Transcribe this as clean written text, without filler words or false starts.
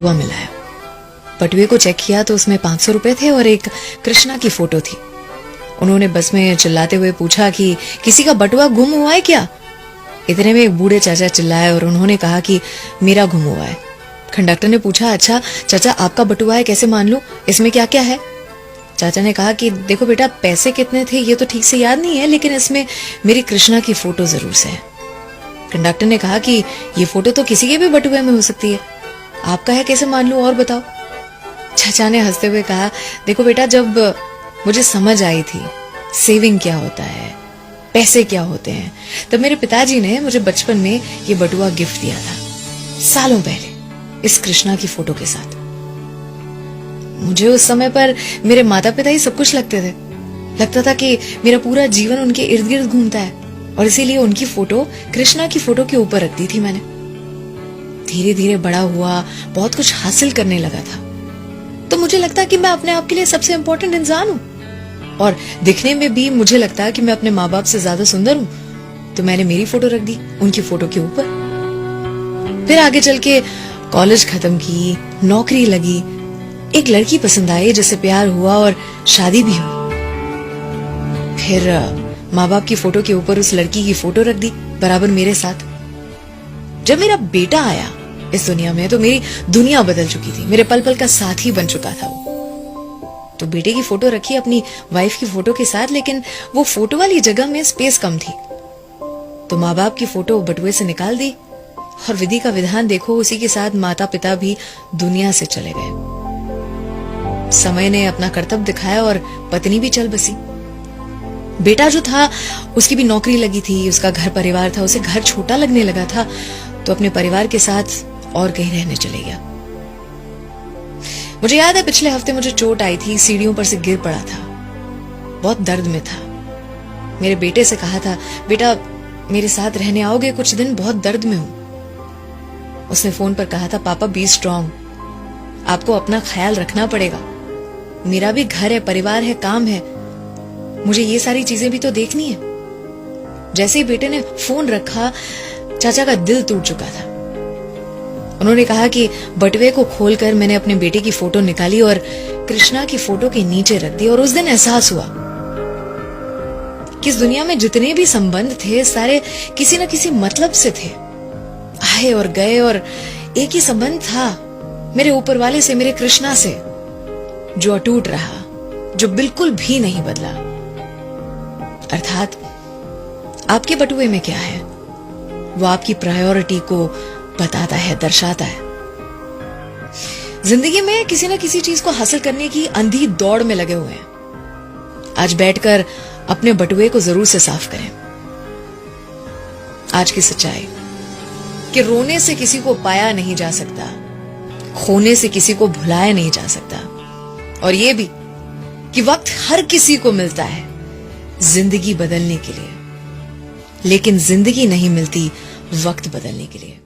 हुआ मिला है। बटुए को चेक किया तो उसमें 500 रुपए थे और एक कृष्णा की फोटो थी। उन्होंने बस में चिल्लाते हुए पूछा कि किसी का बटुआ गुम हुआ है क्या? इतने में एक बूढ़े चाचा चिल्लाए और उन्होंने कहा कि मेरा गुम हुआ है। कंडक्टर ने पूछा, अच्छा चाचा आपका बटुआ है, कैसे मान लूं, इसमें क्या क्या है? चाचा ने कहा कि देखो बेटा, पैसे कितने थे ये तो ठीक से याद नहीं है, लेकिन इसमें मेरी कृष्णा की फोटो जरूर से है। कंडक्टर ने कहा कि ये फोटो तो किसी के भी बटुए में हो सकती है, आपका है कैसे मान लूं, और बताओ। चाचा ने हंसते हुए कहा, देखो बेटा, जब मुझे समझ आई थी सेविंग क्या होता है, पैसे क्या होते हैं, तब मेरे पिताजी ने मुझे बचपन में ये बटुआ गिफ्ट दिया था, सालों पहले, इस कृष्णा की फोटो के साथ। मुझे उस समय पर मेरे माता पिता ही सब कुछ लगते थे। लगता था कि मेरा पूरा जीवन उनके इर्द गिर्द घूमता है, और इसीलिए उनकी फोटो कृष्णा की फोटो के ऊपर रख दी थी मैंने। धीरे धीरे बड़ा हुआ, बहुत कुछ हासिल करने लगा था, तो मुझे लगता कि मैं अपने आप के लिए सबसे इंपॉर्टेंट इंसान हूं, और दिखने में भी मुझे लगता कि मैं अपने माँ बाप से ज्यादा सुंदर हूं, तो मैंने मेरी फोटो रख दी उनकी फोटो के ऊपर। फिर आगे चल के कॉलेज खत्म की, नौकरी लगी, एक लड़की पसंद आई जिससे प्यार हुआ और शादी भी हुई। फिर माँ बाप की फोटो के ऊपर उस लड़की की फोटो रख दी बराबर मेरे साथ। जब मेरा बेटा आया इस दुनिया में तो मेरी दुनिया बदल चुकी थी, मेरे पल पल का साथी बन चुका था वो। तो बेटे की फोटो रखी अपनी वाइफ की फोटो के साथ, लेकिन वो फोटो वाली जगह में स्पेस कम थी, तो माँ बाप की फोटो बटुए से निकाल दी, और विधि का विधान देखो, उसी के साथ माता पिता भी दुनिया से चले गए। समय ने अपना कर्तव्य दिखाया और पत्नी भी चल बसी। बेटा जो था उसकी भी नौकरी लगी थी, उसका घर परिवार था, उसे घर छोटा लगने लगा था, तो अपने परिवार के साथ और कहीं रहने चले गया। मुझे याद है पिछले हफ्ते मुझे चोट आई थी, सीढ़ियों पर से गिर पड़ा था, बहुत दर्द में था। मेरे बेटे से कहा था, बेटा मेरे साथ रहने आओगे कुछ दिन, बहुत दर्द में हूं। उसने फोन पर कहा था, पापा बी स्ट्रांग, आपको अपना ख्याल रखना पड़ेगा, मेरा भी घर है, परिवार है, काम है, मुझे ये सारी चीजें भी तो देखनी है। जैसे ही बेटे ने फोन रखा, चाचा का दिल टूट चुका था। उन्होंने कहा कि बटुए को खोलकर मैंने अपने बेटे की फोटो निकाली और कृष्णा की फोटो के नीचे रख दी, और उस दिन एहसास हुआ कि इस दुनिया में जितने भी संबंध थे सारे किसी न किसी मतलब से थे, आए और गए, और एक ही संबंध था मेरे ऊपर वाले से, मेरे कृष्णा से, जो अटूट रहा, जो बिल्कुल भी नहीं बदला। अर्थात आपके बटुए में क्या है वो आपकी प्रायोरिटी को बताता है, दर्शाता है। जिंदगी में किसी न किसी चीज को हासिल करने की अंधी दौड़ में लगे हुए हैं। आज बैठकर अपने बटुए को जरूर से साफ करें। आज की सच्चाई कि रोने से किसी को पाया नहीं जा सकता, खोने से किसी को भुलाया नहीं जा सकता, और ये भी कि वक्त हर किसी को मिलता है जिंदगी बदलने के लिए, लेकिन जिंदगी नहीं मिलती वक्त बदलने के लिए।